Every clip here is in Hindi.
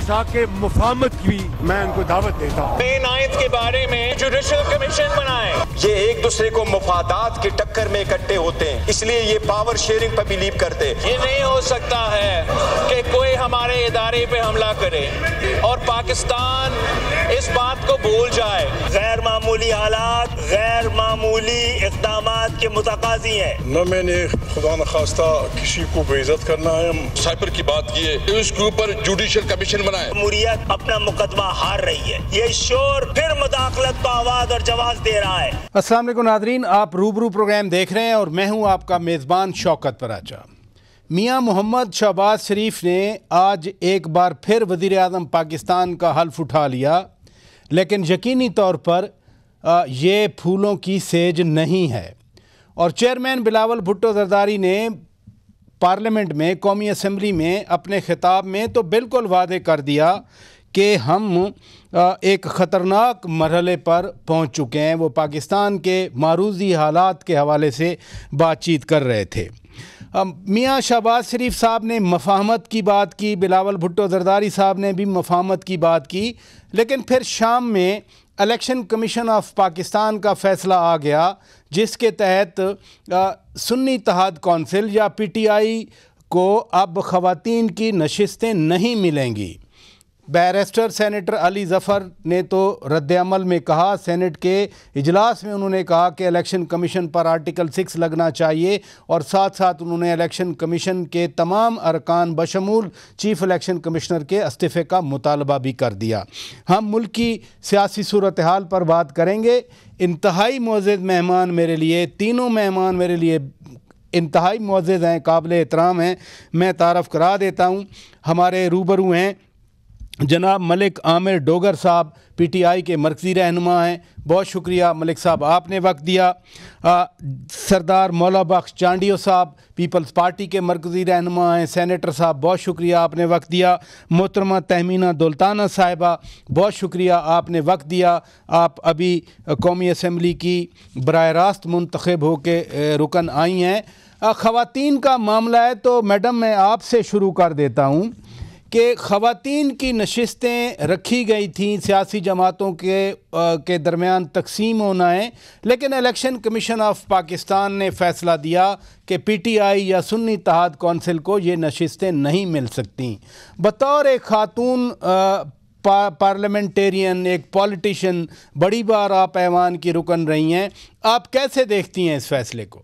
मिसाक के मुफाहमत की मैं उनको दावत देता हूँ। मेन आयत के बारे में जुडिशल कमीशन बनाए। ये एक दूसरे को मुफादात की टक्कर में इकट्ठे होते हैं, इसलिए ये पावर शेयरिंग पर बिलीव करते हैं। ये नहीं हो सकता है कि कोई हमारे इदारे पे हमला करे और पाकिस्तान इस बात को भूल जाए। गैर मामूली हालात, गैर मामूली इक़दामात के मुतकाज़ी हैं। न मैंने खुदा न खास्ता किसी को बेइज्जत करना है। साइबर की बात की है, उसके ऊपर जुडिशल कमीशन बनाए। जमहूरियत अपना मुकदमा हार रही है। ये शोर फिर मुदाखलत का आवाज और जवाब दे रहा है। अस्सलाम वालेकुम नादरीन, आप रूबरू प्रोग्राम देख रहे हैं और मैं हूं आपका मेज़बान शौकत पराचा। मियाँ मोहम्मद शहबाज शरीफ ने आज एक बार फिर वज़ीर आज़म पाकिस्तान का हल्फ उठा लिया, लेकिन यकीनी तौर पर ये फूलों की सेज नहीं है। और चेयरमैन बिलावल भुट्टो ज़रदारी ने पार्लियामेंट में, कौमी असम्बली में अपने खिताब में तो बिल्कुल वादे कर दिया कि हम एक ख़तरनाक मरहले पर पहुंच चुके हैं। वो पाकिस्तान के मारूज़ी हालात के हवाले से बातचीत कर रहे थे। मियाँ शहबाज शरीफ साहब ने मफाहमत की बात की, बिलावल भुट्टो ज़रदारी साहब ने भी मफाहमत की बात की, लेकिन फिर शाम में इलेक्शन कमीशन ऑफ पाकिस्तान का फ़ैसला आ गया जिसके तहत सुन्नी इत्तेहाद कौंसिल या PTI को अब ख़वातीन की नशिस्तें नहीं मिलेंगी। बैरिस्टर सेनेटर अली ज़फ़र ने तो रद्द-ए-अमल में कहा, सेनेट के इजलास में उन्होंने कहा कि इलेक्शन कमीशन पर आर्टिकल 6 लगना चाहिए और साथ साथ उन्होंने इलेक्शन कमीशन के तमाम अरकान बशमूल चीफ़ इलेक्शन कमिश्नर के इस्तीफ़े का मुतालबा भी कर दिया। हम मुल्क की सियासी सूरत हाल पर बात करेंगे। इंतहाई मुअज़्ज़ज़ मेहमान मेरे लिए, तीनों मेहमान मेरे लिए इंतहाई मुअज़्ज़ज़ हैं, काबिल एहतराम हैं। मैं तारफ़ करा देता हूँ। हमारे रूबरू हैं जनाब मलिक आमिर डोगर साहब, PTI के मरकज़ी रहनुमा हैं। बहुत शुक्रिया मलिक साहब, आपने वक्त दिया। सरदार मौला बख्श चांडियो साहब पीपल्स पार्टी के मरकज़ी रहनुमा हैं। सेनेटर साहब बहुत शुक्रिया, आपने वक्त दिया। मोहतरमा तहमीना दुल्ताना साहिबा बहुत शुक्रिया, आपने वक्त दिया। आप अभी कौमी असम्बली की बराह रास्त मुंतखब होकर रुकन आई हैं। ख़वातीन का मामला है तो मैडम मैं आपसे शुरू कर देता हूँ कि ख़वातीन की नशिस्तें रखी गई थी, सियासी जमातों के दरमियान तकसीम होना है, लेकिन इलेक्शन कमीशन ऑफ पाकिस्तान ने फ़ैसला दिया कि PTI या सुन्नी इत्तेहाद कौंसिल को ये नशिस्तें नहीं मिल सकती। बतौर एक खातून पार्लियामेंटेरियन, एक पॉलिटिशियन, बड़ी बार आप ऐवान की रुकन रही हैं, आप कैसे देखती हैं इस फ़ैसले को?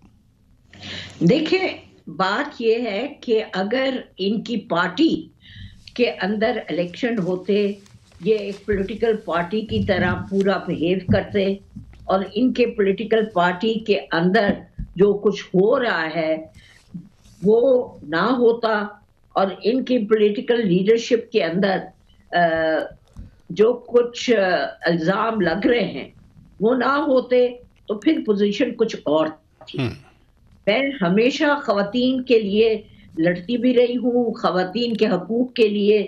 देखिए, बात ये है कि अगर इनकी पार्टी के अंदर इलेक्शन होते, ये एक पॉलिटिकल पार्टी की तरह पूरा बिहेव करते और इनके पॉलिटिकल पार्टी के अंदर जो कुछ हो रहा है वो ना होता और इनकी पॉलिटिकल लीडरशिप के अंदर जो कुछ इल्ज़ाम लग रहे हैं वो ना होते तो फिर पोजीशन कुछ और थी। मैं हमेशा ख़वातीन के लिए लड़ती भी रही हूँ, ख़वातीन के हकूक़ के लिए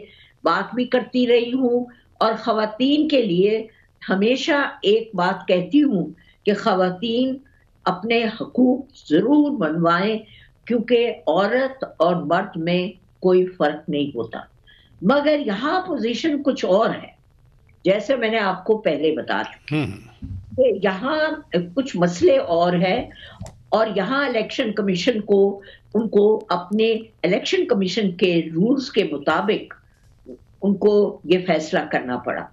बात भी करती रही हूँ और ख़वातीन के लिए हमेशा एक बात कहती हूँ कि ख़वातीन अपने हकूक़ ज़रूर मनवाएं, क्योंकि औरत और मर्द में कोई फ़र्क नहीं होता। मगर यहाँ पोजीशन कुछ और है, जैसे मैंने आपको पहले बता चुकी, यहाँ कुछ मसले और है और यहाँ इलेक्शन कमीशन को उनको अपने इलेक्शन कमीशन के रूल्स के मुताबिक उनको ये फैसला करना पड़ा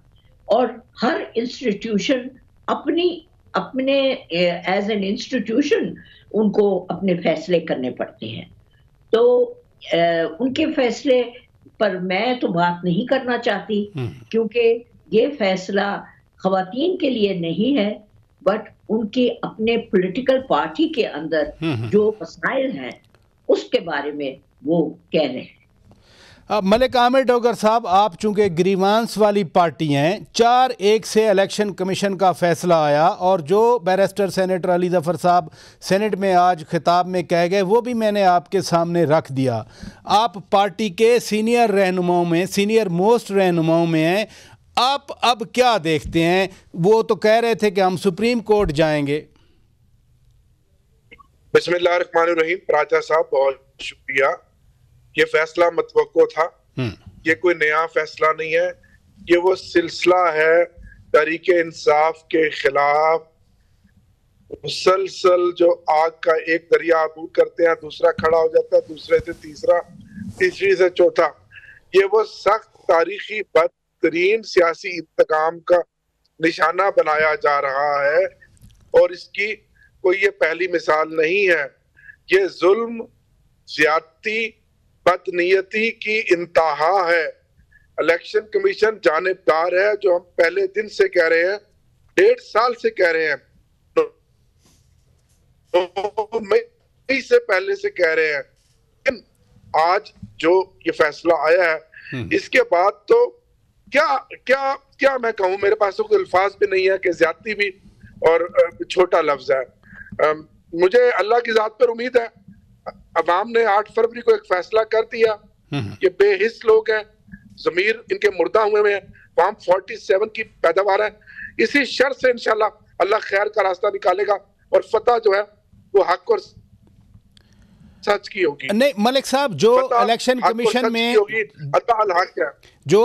और हर इंस्टीट्यूशन अपने एज एन इंस्टीट्यूशन उनको अपने फैसले करने पड़ते हैं। तो उनके फैसले पर मैं तो बात नहीं करना चाहती, क्योंकि ये फैसला ख़वातीन के लिए नहीं है, बट उनके अपने पॉलिटिकल पार्टी के अंदर जो मसाइल हैं उसके बारे में वो कह रहे हैं। मलिक आमिर डोगर साहब, आप चूंकि ग्रीवांस वाली पार्टी हैं, 4-1 से इलेक्शन कमीशन का फैसला आया और जो बैरिस्टर सेनेटर अली ज़फ़र साहब सेनेट में आज खिताब में कह गए वो भी मैंने आपके सामने रख दिया। आप पार्टी के सीनियर रहनुमाओं में, सीनियर मोस्ट रहनुमाओं में हैं, आप अब क्या देखते हैं? वो तो कह रहे थे कि हम सुप्रीम कोर्ट जाएंगे। बिस्मिल्लाहिर्रहमानिर्रहीम। राजा साहब बहुत शुक्रिया। ये फैसला मतवक्को था। ये कोई नया फैसला नहीं है, ये वो सिलसिला है तहरीक इंसाफ के खिलाफ मुसलसल जो आग का एक दरिया आबूर करते हैं, दूसरा खड़ा हो जाता है, दूसरे से तीसरा, तीसरी से चौथा। ये वो सख्त तारीखी बदतरीन सियासी इंतकाम का निशाना बनाया जा रहा है और इसकी कोई ये पहली मिसाल नहीं है। ये जुल्म, ज्यादती, बदनीयती की इंतहा है। इलेक्शन कमीशन जानिबदार है, जो हम पहले दिन से कह रहे हैं, 1.5 साल से कह रहे हैं, मई से पहले से कह रहे हैं। लेकिन आज जो ये फैसला आया है, इसके बाद तो क्या क्या क्या मैं कहूं, मेरे पास तो कोई अल्फाज भी नहीं है कि ज्यादती भी और छोटा लफ्ज है। मुझे अल्लाह की जात पर उम्मीद है, अवाम ने 8 फरवरी को एक फैसला कर दिया, ये बेहिस लोग हैं, जमीर इनके मुर्दा हुए हैं, फार्म 47 की पैदावार है। इसी शर से इंशाल्लाह अल्लाह खैर का रास्ता निकालेगा और फतह जो है वो हक और सच की होगी। नहीं मलिक साहब, जो इलेक्शन कमीशन में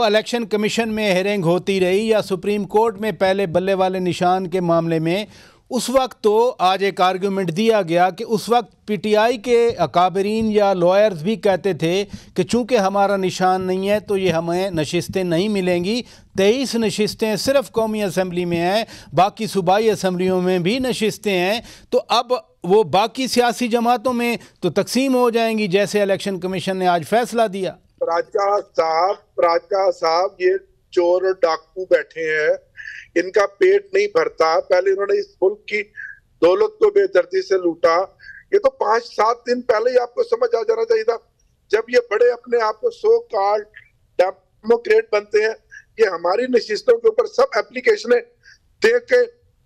इलेक्शन कमीशन में हेयरिंग होती रही या सुप्रीम कोर्ट में पहले बल्ले वाले निशान के मामले में, उस वक्त तो आज एक आर्गूमेंट दिया गया कि उस वक्त पीटीआई के अकाबरीन या लॉयर्स भी कहते थे कि चूंकि हमारा निशान नहीं है तो ये हमें नशिस्तें नहीं मिलेंगी। 23 नशिस्तें सिर्फ कौमी असम्बली में हैं, बाकी सूबाई असम्बलियों में भी नशिस्तें हैं, तो अब वो बाकी सियासी जमातों में तो तकसीम हो जाएंगी जैसे इलेक्शन कमीशन ने आज फैसला दिया। राजा साहब ये चोर और डाकू बैठे हैं, इनका पेट नहीं भरता। पहले इन्होंने इस मुल्क की दौलत को बेदर्दी से लूटा। ये तो 5-7 दिन पहले ही आपको समझ आ जाना चाहिए था, जब ये बड़े अपने आप को सो कॉल्ड डेमोक्रेट बनते हैं, ये हमारी नशिस्तों के ऊपर सब एप्लीकेशनें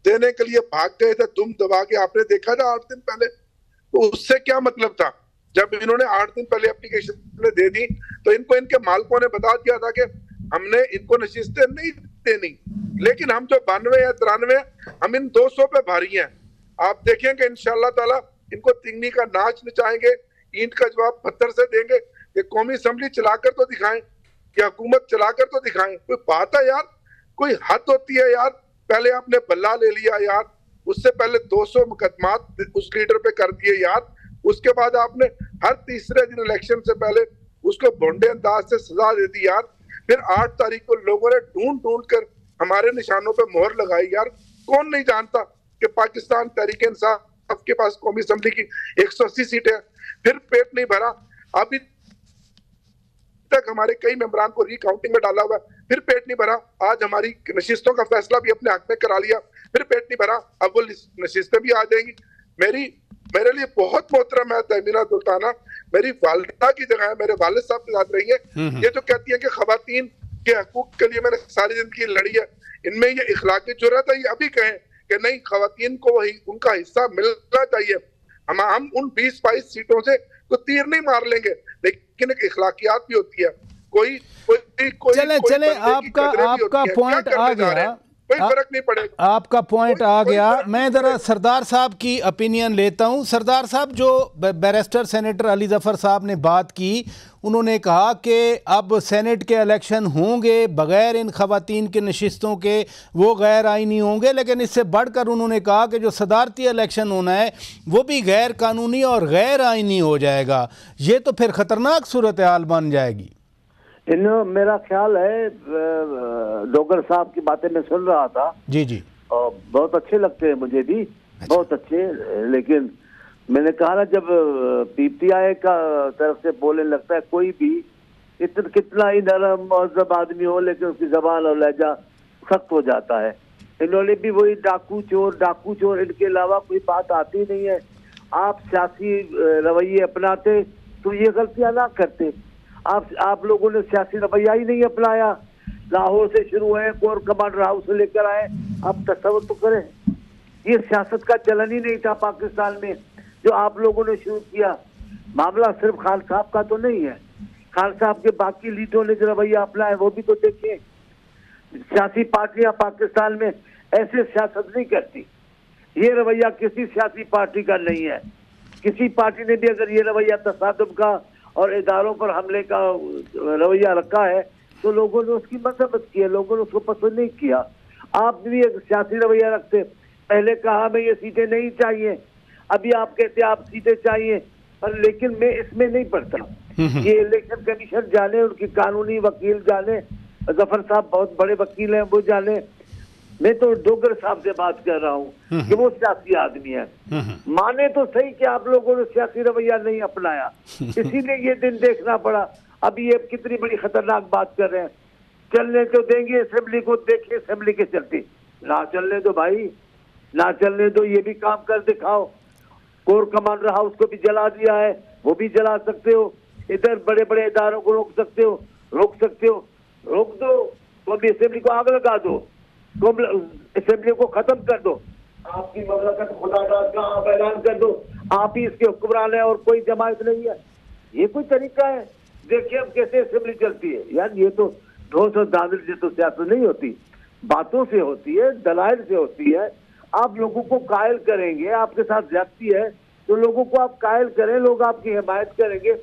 देने के लिए भाग गए थे दुम दबा के। आपने देखा था 8 दिन पहले, तो उससे क्या मतलब था? जब इन्होंने 8 दिन पहले एप्लीकेशन दे दी तो इनको इनके मालिकों ने बता दिया था कि हमने इनको नशिस्तें नहीं देनी, लेकिन हम जो 92 या 93 हम इन 200 पे भारी हैं। आप देखेंगे इंशाल्लाह ताला इनको तिंगनी का नाच नचाएंगे, ईंट का जवाब पत्थर से देंगे। ये कौमी असेंबली चलाकर तो दिखाएं, ये हुकूमत चलाकर तो दिखाएं। कोई बात है यार, कोई हद होती है यार। पहले आपने बल्ला ले लिया यार, उससे पहले 200 मुकदमात उस लीडर पे कर दिए यार, उसके बाद आपने हर तीसरे दिन इलेक्शन से पहले उसको भोंडे अंदाज से सजा दे दी यार। फिर 8 तारीख को लोगों ने ढूंढ कर हमारे निशानों पे मोहर लगाई यार। कौन नहीं जानता कि पाकिस्तान तहरीक इंसाफ के पास कौमी असेंबली की 180 सीटें हैं। फिर पेट नहीं भरा, अभी तक हमारे कई मेंबरान को रिकाउंटिंग में डाला हुआ है, फिर पेट नहीं भरा। आज हमारी नशिस्तों का फैसला भी अपने हक में करा लिया, फिर पेट नहीं भरा, अब वो नशिस्तें भी आ जाएंगी। मेरे लिए बहुत मोहतरम है तहमीना सुल्ताना, मेरी वालिदा की जगह है, मेरे वालिद साहब के साथ रही है। ये जो कहती है कि खवातीन के हकूक के लिए मैंने सारी जिंदगी लड़ी है, इनमें ये इखलाकी जुर्रत है, ये अभी कहें कि नहीं खवातीन को वही उनका हिस्सा मिलना चाहिए। हम उन 20-22 सीटों से तो तीर नहीं मार लेंगे, लेकिन एक इखलाकियात भी होती है। चले आपका पॉइंट आ गया, कोई फर्क नहीं पड़ेगा। आपका पॉइंट आ गया। मैं जरा सरदार साहब की ओपिनियन लेता हूं। सरदार साहब, जो बैरिस्टर सेनेटर अली जफर साहब ने बात की, उन्होंने कहा कि अब सेनेट के इलेक्शन होंगे बगैर इन खवातीन के नशिस्तों के, वो गैर आइनी होंगे, लेकिन इससे बढ़कर उन्होंने कहा कि जो सदारती इलेक्शन होना है वो भी गैर कानूनी और गैर आइनी हो जाएगा। ये तो फिर खतरनाक सूरत हाल बन जाएगी। मेरा ख्याल है डोगर साहब की बातें मैं सुन रहा था, जी और बहुत अच्छे लगते हैं मुझे भी, बहुत अच्छे। लेकिन मैंने कहा ना, जब पीटीआई का तरफ से बोलने लगता है कोई भी, कितना ही नरम महज़ब आदमी हो, लेकिन उसकी जबान और लहजा सख्त हो जाता है। इन्होंने भी वही डाकू चोर, इनके अलावा कोई बात आती नहीं है। आप सियासी रवैये अपनाते तो ये गलतियां ना करते। आप लोगों ने सियासी रवैया ही नहीं अपनाया। लाहौर से शुरू है, कोर कमांडर हाउस से लेकर आए। आप तस्वर तो करें, ये सियासत का चलन ही नहीं था पाकिस्तान में जो आप लोगों ने शुरू किया। मामला सिर्फ खान साहब का तो नहीं है, खान साहब के बाकी लीडरों ने जो रवैया अपनाया वो भी तो देखिए। सियासी पार्टियां पाकिस्तान में ऐसे सियासत नहीं करती। ये रवैया किसी सियासी पार्टी का नहीं है। किसी पार्टी ने भी अगर ये रवैया तसादुम का और इदारों पर हमले का रवैया रखा है तो लोगों ने उसकी मजम्मत की है, लोगों ने उसको पसंद नहीं किया। आप भी एक सियासी रवैया रखते, पहले कहा हमें ये सीटें नहीं चाहिए, अभी आप कहते आप सीटें चाहिए, पर लेकिन मैं इसमें नहीं पढ़ता। ये इलेक्शन कमीशन जाने, उनकी कानूनी वकील जाने, जफर साहब बहुत बड़े वकील हैं, वो जाने। मैं तो डोगर साहब से बात कर रहा हूँ कि वो सियासी आदमी है। माने तो सही कि आप लोगों ने सियासी रवैया नहीं अपनाया, इसीलिए ये दिन देखना पड़ा। अभी ये कितनी बड़ी खतरनाक बात कर रहे हैं, चलने तो देंगे असेंबली को, देखिए असेंबली के चलते ना चलने दो भाई, ना चलने दो, ये भी काम कर दिखाओ। कोर कमांडर हाउस को भी जला दिया है, वो भी जला सकते हो, इधर बड़े बड़े इदारों को रोक सकते हो, रोक दो, तो भी असेंबली को आग लगा दो, तो असेंबली को खत्म कर दो, आपकी ममलकत खुदादाद का आप ऐलान कर दो, आप ही इसके हुक्मरान है और कोई जमात नहीं है। ये कोई तरीका है? देखिए अब कैसे असेंबली चलती है यार। ये तो ढोस और दादर से तो सियासत नहीं होती, बातों से होती है, दलाइल से होती है। आप लोगों को कायल करेंगे, आपके साथ ज्यादती है तो लोगों को आप कायल करें, लोग आपकी हिमायत करेंगे।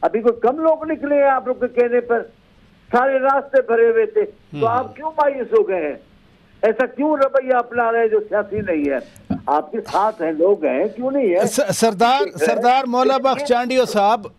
अभी कोई कम लोग निकले हैं आप लोग के कहने पर, सारे रास्ते भरे हुए थे, तो आप क्यों मायूस हो गए हैं? ऐसा क्यों रवैया अपना रहे जो सियासी नहीं है? आपके साथ हैं, लोग हैं, क्यों नहीं है? सरदार मौला बख्श चांडियो साहब,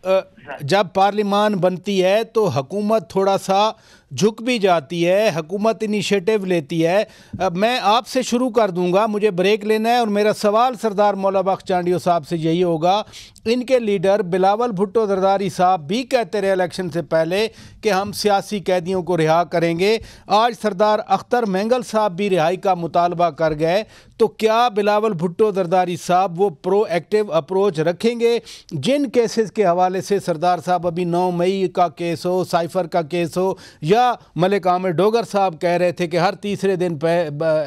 जब पार्लियामान बनती है तो हुकूमत थोड़ा सा झुक भी जाती है, हुकूमत इनिशिएटिव लेती है। मैं आपसे शुरू कर दूंगा, मुझे ब्रेक लेना है, और मेरा सवाल सरदार मौला बख्श चांडियो साहब से यही होगा। इनके लीडर बिलावल भुट्टो जरदारी साहब भी कहते रहे इलेक्शन से पहले कि हम सियासी कैदियों को रिहा करेंगे, आज सरदार अख्तर मेंगल साहब भी रिहाई का मुतालबा कर गए, तो क्या बिलावल भुट्टो जरदारी साहब वो प्रोएक्टिव अप्रोच रखेंगे? जिन केसेस के हवाले से सरदार साहब अभी 9 मई का केस हो, साइफर का केस हो, या मलिक आमिर डोगर साहब कह रहे थे कि हर तीसरे दिन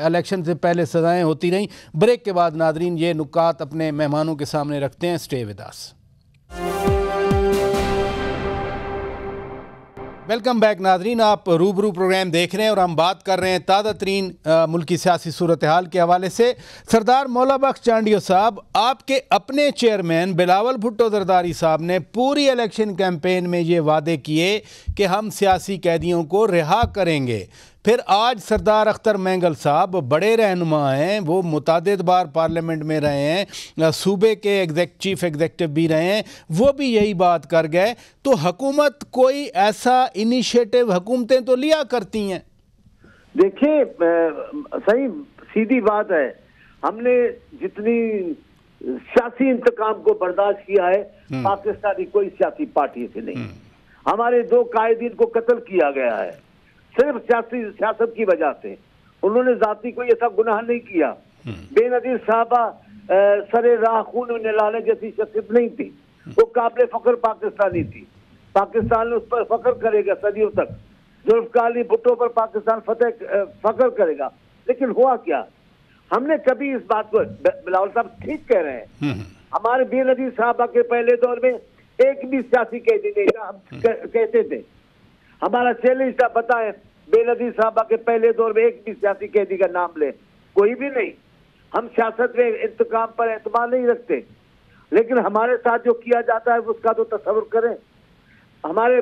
इलेक्शन से पहले सजाएं होती रहीं। ब्रेक के बाद नादरीन ये नुकात अपने मेहमानों के सामने रखते हैं। Stay with us. Welcome back Nadreen, आप रूबरू प्रोग्राम देख रहे हैं और हम बात कर रहे हैं ताज़ा तरीन मुल्की सियासी सूरत हाल के हवाले से। सरदार मौला बख्श चांडियो साहब, आपके अपने चेयरमैन बिलावल भुट्टो जरदारी साहब ने पूरी इलेक्शन कैंपेन में ये वादे किए कि हम सियासी कैदियों को रिहा करेंगे। फिर आज सरदार अख्तर मेंगल साहब बड़े रहनुमा हैं, वो मुतादिद बार पार्लियामेंट में रहे हैं, सूबे के चीफ एग्जेक्टिव भी रहे हैं, वो भी यही बात कर गए। तो हुकूमत कोई ऐसा इनिशिएटिव हुकूमतें तो लिया करती हैं। देखिए सही सीधी बात है, हमने जितनी सियासी इंतकाम को बर्दाश्त किया है पाकिस्तानी कोई सियासी पार्टी से नहीं। हमारे 2 कायदीन को कत्ल किया गया है सिर्फ सियासत की वजह से। उन्होंने जाती कोई ऐसा गुनाह नहीं किया। बेनजीर साहबा सरे राह खून निलाने जैसी शख्सियत नहीं थी, वो काबिल फख्र पाकिस्तानी थी। पाकिस्तान उस पर फख्र करेगा सदियों तक, जुल्फ़िकार अली भुट्टो पर पाकिस्तान फख्र करेगा। लेकिन हुआ क्या? हमने कभी इस बात को, बिलावल साहब ठीक कह रहे हैं, हमारे बेनजीर साहबा के पहले दौर में एक भी सियासी कैदी नहीं था, हम कहते थे। हमारा चैलेंज था, बताएं बेनजीर साहबा के पहले दौर में एक भी सियासी कैदी का नाम ले, कोई भी नहीं। हम सियासत में इंतकाम पर एतमाद नहीं रखते, लेकिन हमारे साथ जो किया जाता है उसका तो तस्वुर करें। हमारे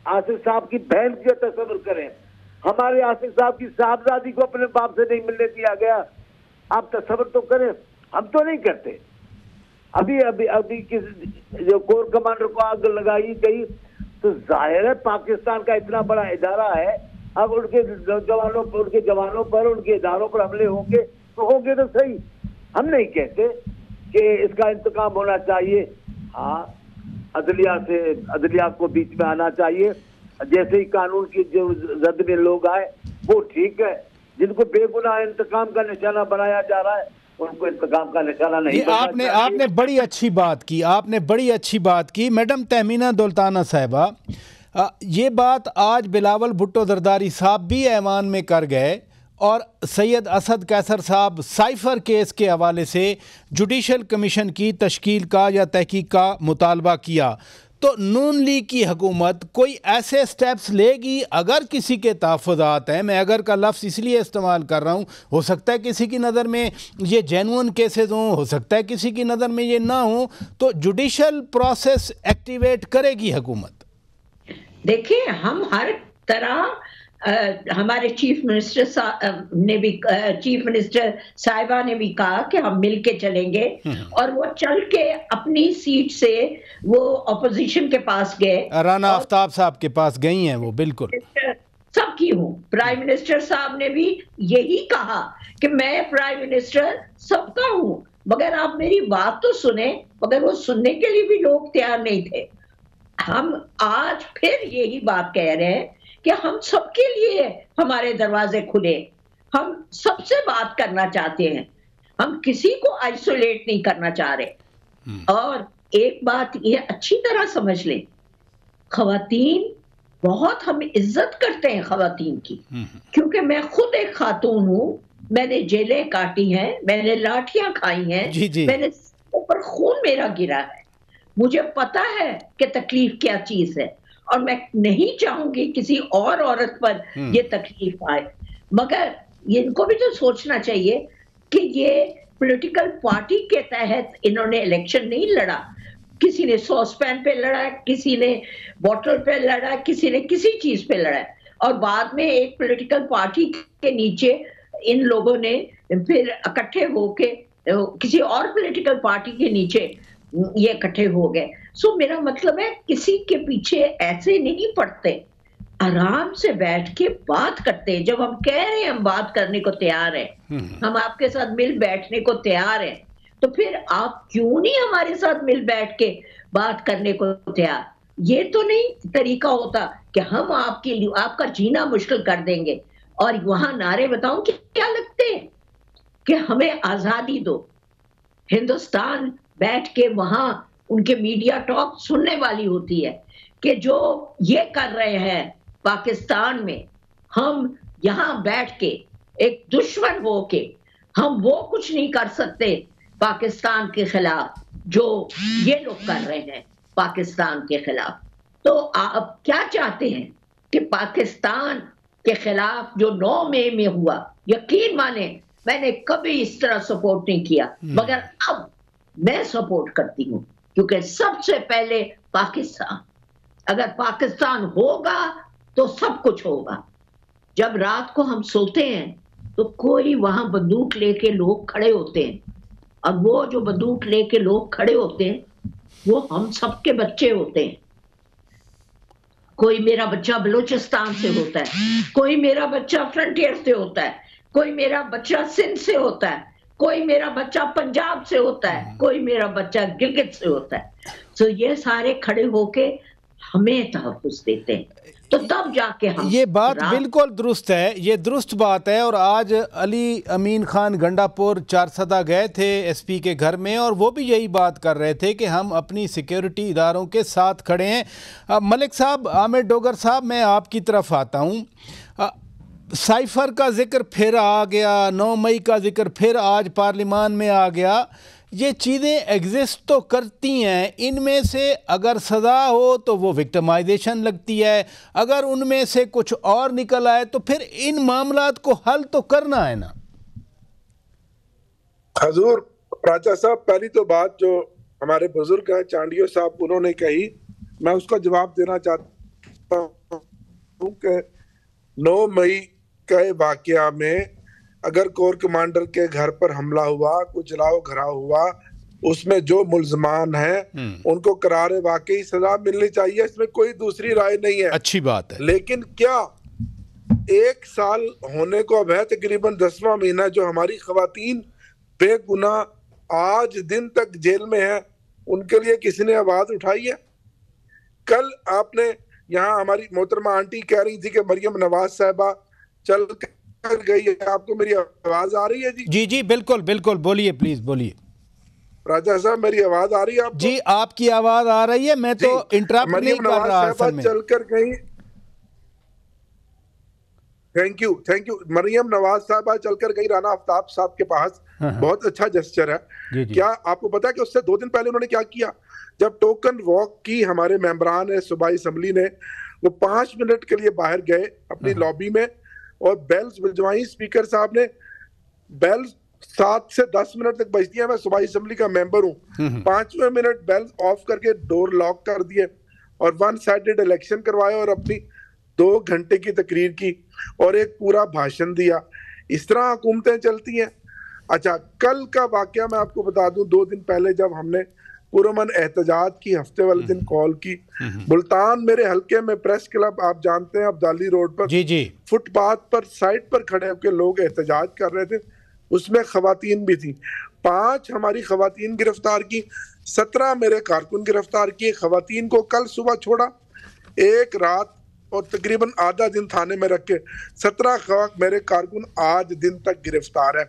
आसिफ साहब की बहन का तस्वुर करें, हमारे आसिफ साहब की साहबजादी को अपने बाप से नहीं मिलने दिया गया, आप तस्वुर तो करें। हम तो नहीं करते। अभी अभी अभी किस जो कोर कमांडर को आग लगाई गई, तो जाहिर है पाकिस्तान का इतना बड़ा इदारा है, अब उनके जवानों पर उनके इदारों पर हमले होंगे तो होंगे तो सही। हम नहीं कहते कि इसका इंतकाम होना चाहिए। हाँ, अदलिया को बीच में आना चाहिए। जैसे ही कानून की जो जद में लोग आए वो ठीक है, जिनको बेगुनाह इंतकाम का निशाना बनाया जा रहा है उनको इंतकाम का निशाना नहीं। आपने बड़ी अच्छी बात की मैडम तहमीना दुल्ताना साहिबा। ये बात आज बिलावल भुट्टो जरदारी साहब भी ऐवान में कर गए और सैयद असद कैसर साहब साइफर केस के हवाले से जुडिशल कमीशन की तश्कील का या तहकीक का मुतालबा किया। तो नून लीग की हुकूमत कोई ऐसे स्टेप्स लेगी, अगर किसी के तहफ़्फ़ुज़ात हैं, मैं अगर का लफ्ज़ इसलिए इस्तेमाल कर रहा हूँ, हो सकता है किसी की नज़र में ये जेन्युइन केसेस हों, हो सकता है किसी की नज़र में ये ना हो, तो जुडिशल प्रोसेस एक्टिवेट करेगी हुकूमत? देखिए, हम हर तरह हमारे चीफ मिनिस्टर साहिबा ने भी कहा कि हम मिल के चलेंगे, और वो चल के अपनी सीट से वो ऑपोजिशन के पास गए। राना आफ्ताब साहब के पास गई हैं वो, बिल्कुल सबकी हूँ। प्राइम मिनिस्टर साहब ने भी यही कहा कि मैं प्राइम मिनिस्टर सबका हूँ, मगर आप मेरी बात तो सुने। मगर वो सुनने के लिए भी लोग तैयार नहीं थे। हम आज फिर यही बात कह रहे हैं कि हम सबके लिए हमारे दरवाजे खुले, हम सबसे बात करना चाहते हैं, हम किसी को आइसोलेट नहीं करना चाह रहे। और एक बात ये अच्छी तरह समझ लें, खवातीन बहुत हम इज्जत करते हैं खवातीन की, क्योंकि मैं खुद एक खातून हूँ, मैंने जेलें काटी हैं, मैंने लाठियां खाई हैं, मैंने ऊपर खून मेरा गिरा है, मुझे पता है कि तकलीफ क्या चीज है, और मैं नहीं चाहूंगी किसी और औरत पर ये तकलीफ आए। मगर इनको भी तो सोचना चाहिए कि ये पॉलिटिकल पार्टी के तहत इन्होंने इलेक्शन नहीं लड़ा। किसी ने सॉसपैन पे लड़ा, किसी ने बॉटल पे लड़ा, किसी ने किसी चीज पे लड़ा, और बाद में एक पॉलिटिकल पार्टी के नीचे इन लोगों ने फिर इकट्ठे होके किसी और पॉलिटिकल पार्टी के नीचे ये इकट्ठे हो गए। सो मेरा मतलब है, किसी के पीछे ऐसे नहीं पड़ते, आराम से बैठ के बात करते हैं। जब हम कह रहे हैं हम बात करने को तैयार हैं, हम आपके साथ मिल बैठने को तैयार हैं, तो फिर आप क्यों नहीं हमारे साथ मिल बैठ के बात करने को तैयार? ये तो नहीं तरीका होता कि हम आपका जीना मुश्किल कर देंगे। और वहां नारे बताऊं कि क्या लगते हैं कि हमें आजादी दो। हिंदुस्तान बैठ के वहां उनके मीडिया टॉक सुनने वाली होती है कि जो ये कर रहे हैं पाकिस्तान में, हम यहां बैठ के एक दुश्मन होके हम वो कुछ नहीं कर सकते पाकिस्तान के खिलाफ जो ये लोग कर रहे हैं पाकिस्तान के खिलाफ। तो आप क्या चाहते हैं कि पाकिस्तान के खिलाफ जो 9 मई में हुआ, यकीन माने मैंने कभी इस तरह सपोर्ट नहीं किया, मगर अब मैं सपोर्ट करती हूँ, क्योंकि सबसे पहले पाकिस्तान, अगर पाकिस्तान होगा तो सब कुछ होगा। जब रात को हम सोते हैं तो कोई वहां बंदूक लेके लोग खड़े होते हैं, और वो जो बंदूक लेके लोग खड़े होते हैं वो हम सबके बच्चे होते हैं। कोई मेरा बच्चा बलूचिस्तान से होता है, कोई मेरा बच्चा फ्रंटियर से होता है, कोई मेरा बच्चा सिंध से होता है, कोई मेरा बच्चा पंजाब से होता है, कोई मेरा बच्चा गिलगित से होता है। तो ये सारे खड़े होके हमें तहफ़्फ़ुज़ देते हैं, तो तब जाके हम। ये बात बिल्कुल दुरुस्त है, ये दुरुस्त बात है। और आज अली अमीन खान गंडापुर चारसदा गए थे एसपी के घर में, और वो भी यही बात कर रहे थे कि हम अपनी सिक्योरिटी इदारों के साथ खड़े हैं। मलिक साहब, आमिर डोगर साहब, मैं आपकी तरफ आता हूँ। साइफर का जिक्र फिर आ गया, 9 मई का जिक्र फिर आज पार्लिमान में आ गया। ये चीज़ें एग्जिस्ट तो करती हैं, इनमें से अगर सज़ा हो तो वो विक्टिमाइजेशन लगती है, अगर उनमें से कुछ और निकल आए तो फिर इन मामलात को हल तो करना है ना। हजूर राजा साहब, पहली तो बात जो हमारे बुजुर्ग हैं चांडियो साहब, उन्होंने कही, मैं उसका जवाब देना चाहता हूँ कि 9 मई के वाकया में अगर कोर कमांडर के घर पर हमला हुआ, कुछ जलाओ घराव हुआ, उसमें जो मुल्जमान हैं उनको करारे वाकई सजा मिलनी चाहिए, इसमें कोई दूसरी राय नहीं है। अच्छी बात है। लेकिन क्या 1 साल होने को अब है, तकरीबन 10वां महीना, जो हमारी खवातीन बेगुनाह आज दिन तक जेल में है, उनके लिए किसी ने आवाज उठाई है? कल आपने यहाँ हमारी मोहतरमा आंटी कह रही थी कि मरियम नवाज साहिबा चल कर गई है, आपको मेरी आवाज आ रही है? जी जी जी, बिल्कुल बिल्कुल, बोलिए, प्लीज बोलिए। राजा साहब, मेरी आवाज आ रही है आपको? जी, आपकी आवाज आ रही है, मैं तो इंटरप्ट नहीं कर रहा असल में। चल कर गई, थैंक यू। मरियम नवाज साहबा चलकर गई राना आफ्ताब साहब के पास, बहुत अच्छा जेस्चर है। क्या आपको पता है कि उससे 2 दिन पहले उन्होंने क्या किया? जब टोकन वॉक की हमारे मेंबरान है सूबाई असेंबली ने, वो 5 मिनट के लिए बाहर गए अपनी लॉबी में और बेल्स बजवाई। स्पीकर साहब ने बेल्स 7 से 10 मिनट तक बजती है। मैं सूबाई असेंबली का मेंबर हूँ। 5वें मिनट बेल्स ऑफ करके डोर लॉक कर दिए और 1 साइडेड इलेक्शन करवाया और अपनी 2 घंटे की तकरीर की और एक पूरा भाषण दिया। इस तरह हुकूमतें चलती हैं। अच्छा, कल का वाकया मैं आपको बता दूं। 2 दिन पहले जब हमने पुरअमन एहतजाज की, हफ्ते वाले दिन कॉल की, मुल्तान मेरे हल्के में प्रेस क्लब आप जानते हैं अब्दाली रोड पर, फुटपाथ पर साइड पर खड़े होकर लोग एहतजाज कर रहे थे। उसमें खवातीन भी थी। 5 हमारी खवातीन गिरफ्तार की, 17 मेरे कारकुन गिरफ्तार किए। खवातीन को कल सुबह छोड़ा, एक रात और तकरीबन आधा दिन थाने में रख के 17 मेरे कारकुन आज दिन तक गिरफ्तार है।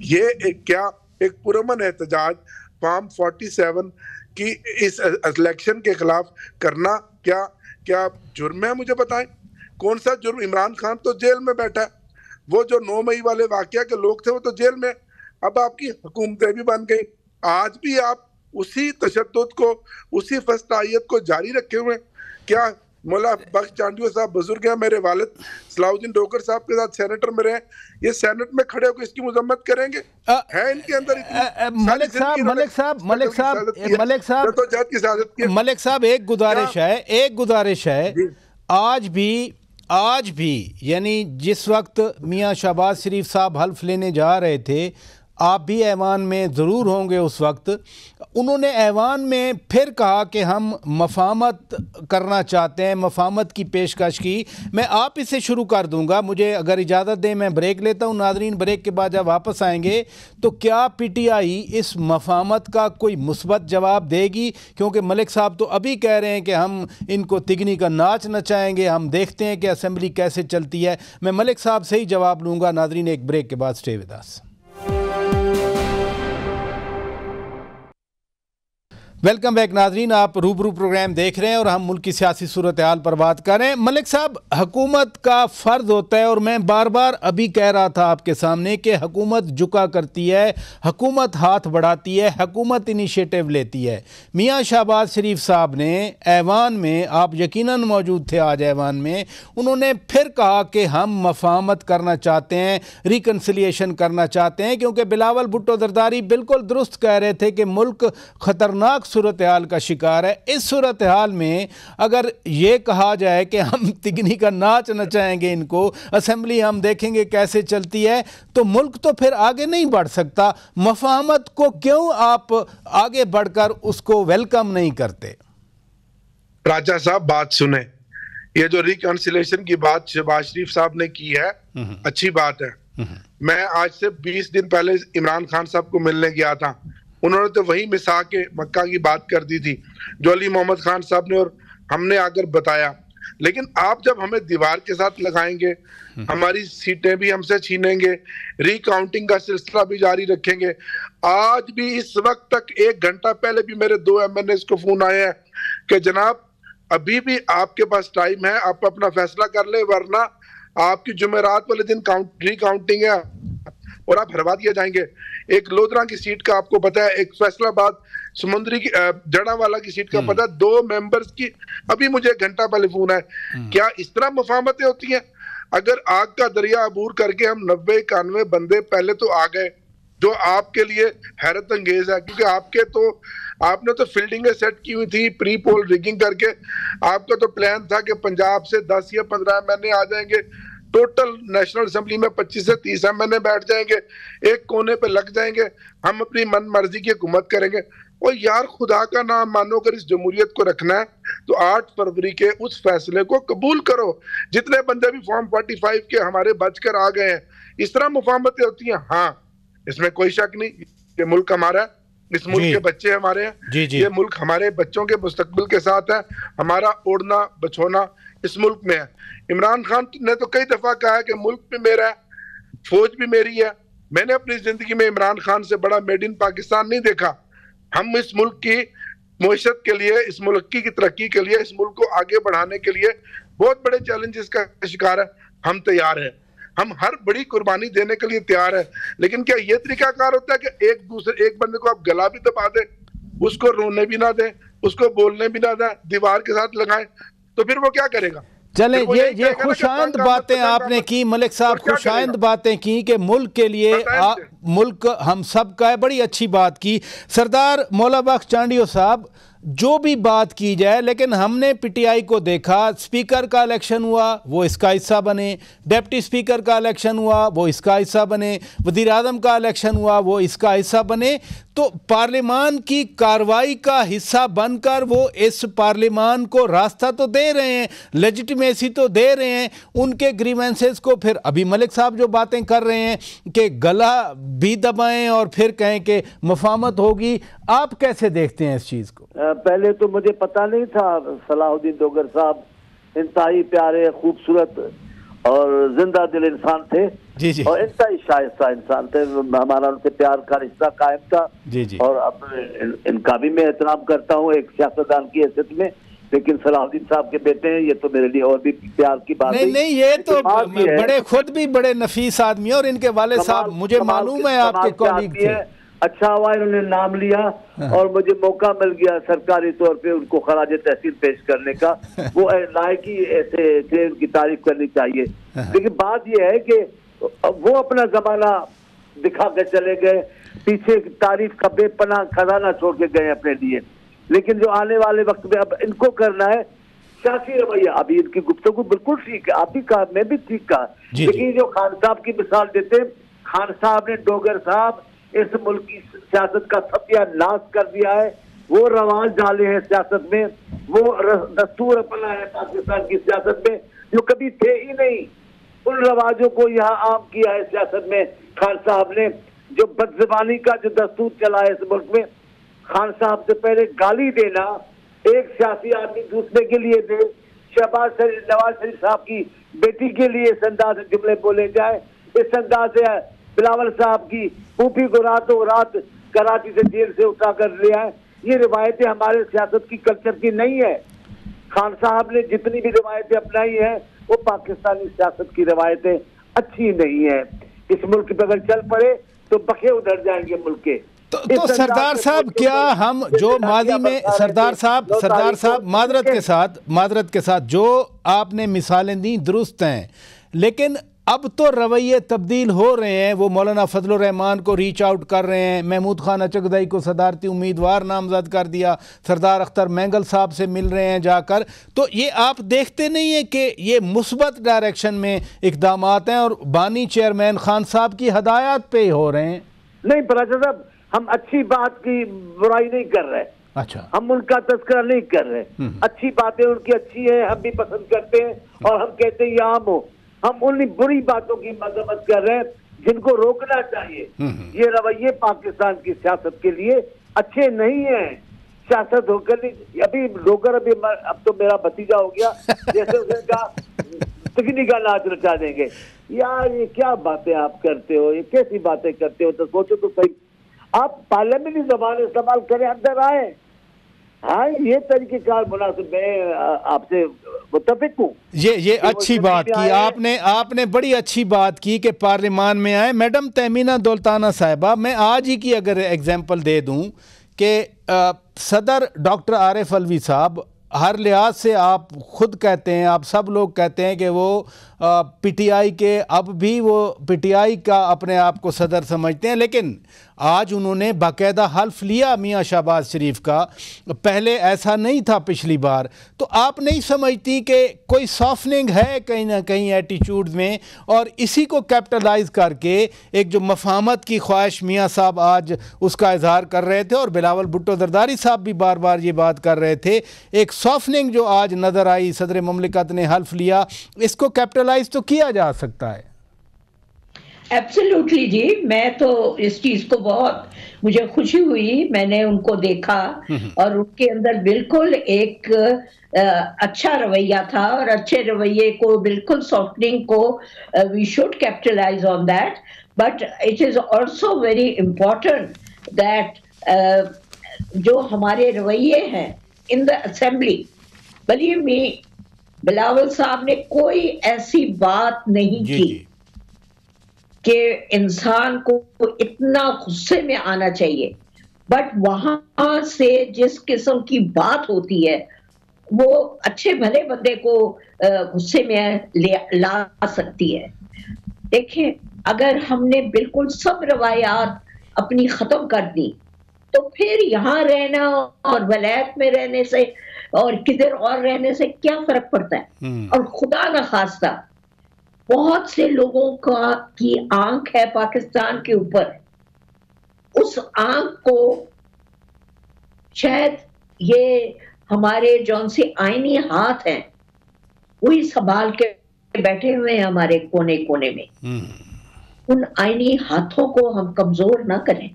ये एक पुरअमन एहतजाज फॉर्म 47 की इस इलेक्शन के खिलाफ करना क्या जुर्म है? मुझे बताएं कौन सा जुर्म? इमरान खान तो जेल में बैठा है। वो जो 9 मई वाले वाकया के लोग थे वो तो जेल में। अब आपकी हुकूमतें भी बन गई। आज भी आप उसी तशद्दुद को, उसी फस्तायत को जारी रखे हुए। क्या मौला बख्श चांडियो साहब बुजुर्ग हैं, मेरे वालिद सलाउद्दीन डोगर साहब के साथ सेनेटर में रहे, ये सेनेट में खड़े होकर इसकी मजम्मत करेंगे? है इनके अंदर मलिक साहब एक गुजारिश है आज भी यानी जिस वक्त मियाँ शहबाज शरीफ साहब हल्फ लेने जा रहे थे, आप भी ऐवान में ज़रूर होंगे उस वक्त, उन्होंने ऐवान में फिर कहा कि हम मफाहमत करना चाहते हैं, मफाहमत की पेशकश की। मैं आप इसे शुरू कर दूंगा, मुझे अगर इजाज़त दें मैं ब्रेक लेता हूं। नाज़रीन, ब्रेक के बाद जब वापस आएंगे तो क्या पीटीआई इस मफाहमत का कोई मुस्बत जवाब देगी? क्योंकि मलिक साहब तो अभी कह रहे हैं कि हम इनको तिगनी का नाच नचाएंगे, हम देखते हैं कि असेंबली कैसे चलती है। मैं मलिक साहब से ही जवाब लूँगा। नाज़रीन, एक ब्रेक के बाद stay with us. Welcome back नाजरीन, आप रूबरू प्रोग्राम देख रहे हैं और हम मुल्क की सियासी सूरत हाल पर बात कर रहे हैं। मलिक साहब, हुकूमत का फ़र्ज़ होता है, और मैं बार बार अभी कह रहा था आपके सामने कि हुकूमत झुका करती है, हुकूमत हाथ बढ़ाती है, हुकूमत इनिशिएटिव लेती है। मियाँ शहबाज शरीफ साहब ने ऐवान में, आप यकीनन मौजूद थे आज ऐवान में, उन्होंने फिर कहा कि हम मफाहमत करना चाहते हैं, रिकन्सिलिएशन करना चाहते हैं, क्योंकि बिलावल भुट्टो जरदारी बिल्कुल दुरुस्त कह रहे थे कि मुल्क ख़तरनाक सूरत हाल का शिकार है। इस सूरत हाल में अगर ये कहा जाए कि हम तिगनी का नाच नचाएंगे इनको, असेंबली हम देखेंगे कैसे चलती है, तो मुल्क तो फिर आगे नहीं बढ़ सकता। मफाहमत को क्यों आप आगे बढ़कर उसको वेलकम नहीं करते? राजा साहब, बात सुने, ये जो रिकन्सिलेशन की बात शहबाज शरीफ साहब ने की है, अच्छी बात है। मैं आज से 20 दिन पहले इमरान खान साहब को मिलने गया था। उन्होंने तो वही मिसा के मक्का की बात कर दी थी जो अली मोहम्मद खान साहब ने और हमने आकर बताया। लेकिन आप जब हमें दीवार के साथ लगाएंगे, हमारी सीटें भी हमसे छीनेंगे, रिकाउंटिंग का सिलसिला भी जारी रखेंगे। आज भी इस वक्त तक 1 घंटा पहले भी मेरे 2 MNA को फोन आए हैं कि जनाब अभी भी आपके पास टाइम है, आप अपना फैसला कर ले, वरना आपकी जुमेरात वाले दिन रिकाउंटिंग है और आप हरवा दिए जाएंगे। एक लोधरा की सीट का आपको पता है, एक फैसलाबाद समुद्री की जड़ावाला की सीट का पता है, 2 मेंबर्स की अभी मुझे 1 घंटा पहले फोन है। क्या इस तरह मुफाहमतें होती हैं? अगर आग का दरिया अबूर करके हम 90-91 बंदे पहले तो आ गए, जो आपके लिए हैरत अंगेज है, क्योंकि आपने तो फील्डिंग सेट की हुई थी प्री पोल रिगिंग करके। आपका तो प्लान था कि पंजाब से 10 या 15 MNA आ जाएंगे, टोटल नेशनल असेंबली में 25 से 30 MNA बैठ जाएंगे, एक कोने पे लग जाएंगे, हम अपनी मन मर्जी की हुकूमत करेंगे। और यार खुदा का नाम मानो, अगर इस जमहूरियत को रखना है तो 8 फरवरी के उस फैसले को कबूल करो। जितने बंदे भी फॉर्म 45 के हमारे बचकर आ गए हैं, इस तरह मुफाहमतें होती हैं। हाँ, इसमें कोई शक नहीं कि मुल्क हमारा है, इस मुल्क के बच्चे हमारे हैं, ये मुल्क हमारे बच्चों के मुस्तकबिल के साथ है, हमारा ओढ़ना बछोना इस मुल्क में है। इमरान खान ने तो कई दफा कहा है कि मुल्क भी मेरा है, फौज भी मेरी है। मैंने अपनी जिंदगी में इमरान खान से बड़ा मेड इन पाकिस्तान नहीं देखा। हम इस मुल्क की मुआशरत के लिए, इस मुल्क की तरक्की के लिए, इस मुल्क को आगे बढ़ाने के लिए बहुत बड़े चैलेंजेस का शिकार है, हम तैयार हैं। हम हर बड़ी कुर्बानी देने के लिए तैयार है, लेकिन क्या ये तरीकाकार होता है कि एक बंदे को आप गला भी दबा दे, उसको रोने भी ना दे, उसको बोलने भी ना दे, दीवार के साथ लगाए, तो फिर वो क्या करेगा? चले ये खुशाइंद बातें आपने की मलिक साहब, खुशाइंद बातें की कि मुल्क के लिए मुल्क हम सब का है, बड़ी अच्छी बात की। सरदार मौला बख्श चांडियो साहब, जो भी बात की जाए, लेकिन हमने पीटीआई को देखा, स्पीकर का इलेक्शन हुआ वो इसका हिस्सा बने, डिप्टी स्पीकर का इलेक्शन हुआ वो इसका हिस्सा बने, वज़ीर आज़म का इलेक्शन हुआ वो इसका हिस्सा बने, तो पार्लियामान की कार्रवाई का हिस्सा बनकर वो इस पार्लियामान को रास्ता तो दे रहे हैं, लेजिटिमेसी तो दे रहे हैं उनके ग्रीवेंसेस को। फिर अभी मलिक साहब जो बातें कर रहे हैं कि गला भी दबाएं और फिर कहें कि मफामत होगी, आप कैसे देखते हैं इस चीज़ को? पहले तो मुझे पता नहीं था सलाहुद्दीन डोगर साहब इंतहाई प्यारे, खूबसूरत और जिंदा दिल इंसान थे जी जी, और इंतहाई शाइस्ता इंसान थे। हमारा उनसे प्यार का रिश्ता कायम था जी जी, और अब इनका भी मैं एहतराम करता हूँ एक सियासतदान की हैसियत में। लेकिन सलाहुद्दीन साहब के बेटे हैं, ये तो मेरे लिए और भी प्यार की बात है। नहीं, ये तो बड़े खुद भी बड़े नफीस आदमी और इनके वाले साहब मुझे मालूम है आपके कॉलीग थे। अच्छा हुआ इन्होंने नाम लिया और मुझे मौका मिल गया सरकारी तौर पे उनको खराज तहसील पेश करने का। वो लायकी ऐसे थे, उनकी तारीफ करनी चाहिए। लेकिन बात यह है कि वो अपना जमाना दिखा के चले गए, पीछे तारीफ का बेपनाह खजाना छोड़ के गए अपने लिए। लेकिन जो आने वाले वक्त में अब इनको करना है सियासी रवैया। अभी इनकी गुफ्तगू बिल्कुल ठीक है, आप भी कहा, मैं भी ठीक कहा, लेकिन जो खान साहब की मिसाल देते, खान साहब ने, डोगर साहब इस मुल्क की सियासत का सत्यानाश कर दिया है। वो रवाज डाले हैं सियासत में, वो दस्तूर अपना है पाकिस्तान की सियासत में जो कभी थे ही नहीं। उन रवाजों को यहाँ आम किया है सियासत में खान साहब ने। जो बदज़बानी का जो दस्तूर चला है इस मुल्क में, खान साहब से पहले गाली देना, एक सियासी आदमी दूसरे के लिए दे, नवाज शरीफ साहब की बेटी के लिए इस अंदाज से जुमले बोले जाए, इस अंदाज से बिलावल साहब की फूफी को रातों रात कराची से जेल से उठा कर लिया है, ये रिवायतें हमारे सियासत की कल्चर की नहीं है। खान साहब ने जितनी भी रिवायतें अपनाई हैं वो पाकिस्तानी सियासत की रिवायतें अच्छी नहीं है। इस मुल्क पे अगर चल पड़े तो बखे उधर जाएंगे मुल्क के। तो सरदार साहब, क्या हम जो माजी में सरदार साहब मादरत के साथ जो आपने मिसालें दी दुरुस्त हैं, लेकिन अब तो रवैये तब्दील हो रहे हैं। वो मौलाना फजलुर रहमान को रीच आउट कर रहे हैं, महमूद खान अचकदई को सदारती उम्मीदवार नामजद कर दिया, सरदार अख्तर मैंगल साहब से मिल रहे हैं जाकर। तो ये आप देखते नहीं है कि ये मुस्बत डायरेक्शन में इक़दामात हैं और बानी चेयरमैन खान साहब की हदायत पे हो रहे हैं? नहीं पराजा साहब, हम अच्छी बात की बुराई नहीं कर रहे। अच्छा, हम उनका तस्करा नहीं कर रहे। अच्छी बातें उनकी अच्छी है, हम भी पसंद करते हैं और हम कहते हैं ये आम हो। हम उन बुरी बातों की मजम्मत कर रहे हैं जिनको रोकना चाहिए। ये रवैये पाकिस्तान की सियासत के लिए अच्छे नहीं है। सियासत होकर अभी डोगर अब तो मेरा भतीजा हो गया, जैसे उसका तिगनी का नाच रचा देंगे। यार ये क्या बातें आप करते हो, ये कैसी बातें करते हो? तो सोचो तो सही, आप पार्लियामेंट्री जबान इस्तेमाल करें, अंदर आए। हाँ, ये तरीकेकार मुनासिब, मैं आपसे मुत्तफिक हूँ। ये अच्छी बात की आपने बड़ी अच्छी बात की कि पार्लियामान में आए। मैडम तहमीना दौलताना साहिबा, मैं आज ही की अगर एग्जांपल दे दूं कि सदर डॉक्टर आरिफ अलवी साहब, हर लिहाज से आप खुद कहते हैं, आप सब लोग कहते हैं कि वो पीटीआई के, अब भी वो पीटीआई का अपने आप को सदर समझते हैं, लेकिन आज उन्होंने बाकायदा हल्फ लिया मियां शहबाज शरीफ का। पहले ऐसा नहीं था पिछली बार। तो आप नहीं समझती कि कोई सॉफ्टनिंग है कहीं ना कहीं एटीट्यूड में, और इसी को कैपिटलाइज करके एक जो मफाहमत की ख्वाहिश मियां साहब आज उसका इजहार कर रहे थे और बिलावल भुट्टो जरदारी साहब भी बार बार ये बात कर रहे थे, एक सॉफ्टनिंग जो आज नज़र आई, सदर मुमलिकत ने हल्फ लिया, इसको कैपिटलाइज तो किया जा सकता है। एब्सोल्युटली जी, मैं तो इस चीज को बहुत मुझे खुशी हुई, मैंने उनको देखा और उनके अंदर बिल्कुल एक अच्छा रवैया था और अच्छे रवैये को बिल्कुल सॉफ्टनिंग को we should capitalize on that, but it is also very important that जो हमारे रवैये हैं इन द असेंबली, बलिए मी बिलावल साहब ने कोई ऐसी बात नहीं की कि इंसान को इतना गुस्से में आना चाहिए, बट वहां से जिस किस्म की बात होती है वो अच्छे भले बंदे को गुस्से में ला सकती है। देखिए, अगर हमने बिल्कुल सब रवायात अपनी खत्म कर दी तो फिर यहाँ रहना और वलायत में रहने से और किधर और रहने से क्या फर्क पड़ता है। और खुदा न खास्ता बहुत से लोगों की आंख है पाकिस्तान के ऊपर, उस आंख को शायद ये हमारे जौन से आईनी हाथ हैं वही संभाल के बैठे हुए हैं हमारे कोने कोने में। उन आईनी हाथों को हम कमजोर ना करें।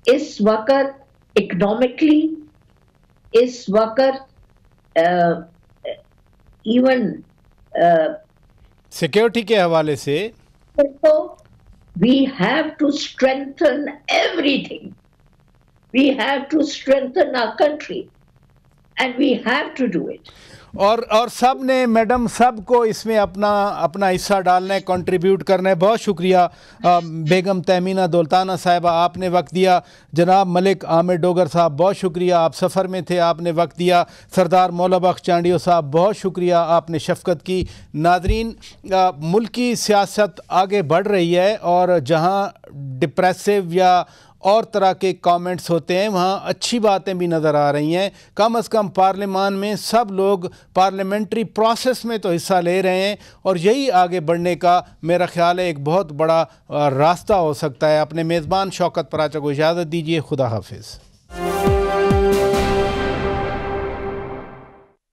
इस वक्त इकोनॉमिकली, इस वक्त इवन सिक्योरिटी के हवाले से तो we have to strengthen everything, we have to strengthen our country and we have to do it. और सब ने मैडम, सबको इसमें अपना हिस्सा डालना है, कंट्रीब्यूट करना है। बहुत शुक्रिया बेगम तहमीना दौलताना साहिबा, आपने वक्त दिया। जनाब मलिक आमिर डोगर साहब, बहुत शुक्रिया, आप सफ़र में थे, आपने वक्त दिया। सरदार मौला बख्श चांडियो साहब, बहुत शुक्रिया, आपने शफ़क़त की। नाज़रीन, मुल्क की सियासत आगे बढ़ रही है और जहाँ डिप्रेसिव या और तरह के कमेंट्स होते हैं वहाँ अच्छी बातें भी नज़र आ रही हैं। कम से कम पार्लियामान में सब लोग पार्लियामेंट्री प्रोसेस में तो हिस्सा ले रहे हैं और यही आगे बढ़ने का मेरा ख्याल है एक बहुत बड़ा रास्ता हो सकता है। अपने मेज़बान शौकत पराचा को इजाज़त दीजिए। खुदा हाफिज़।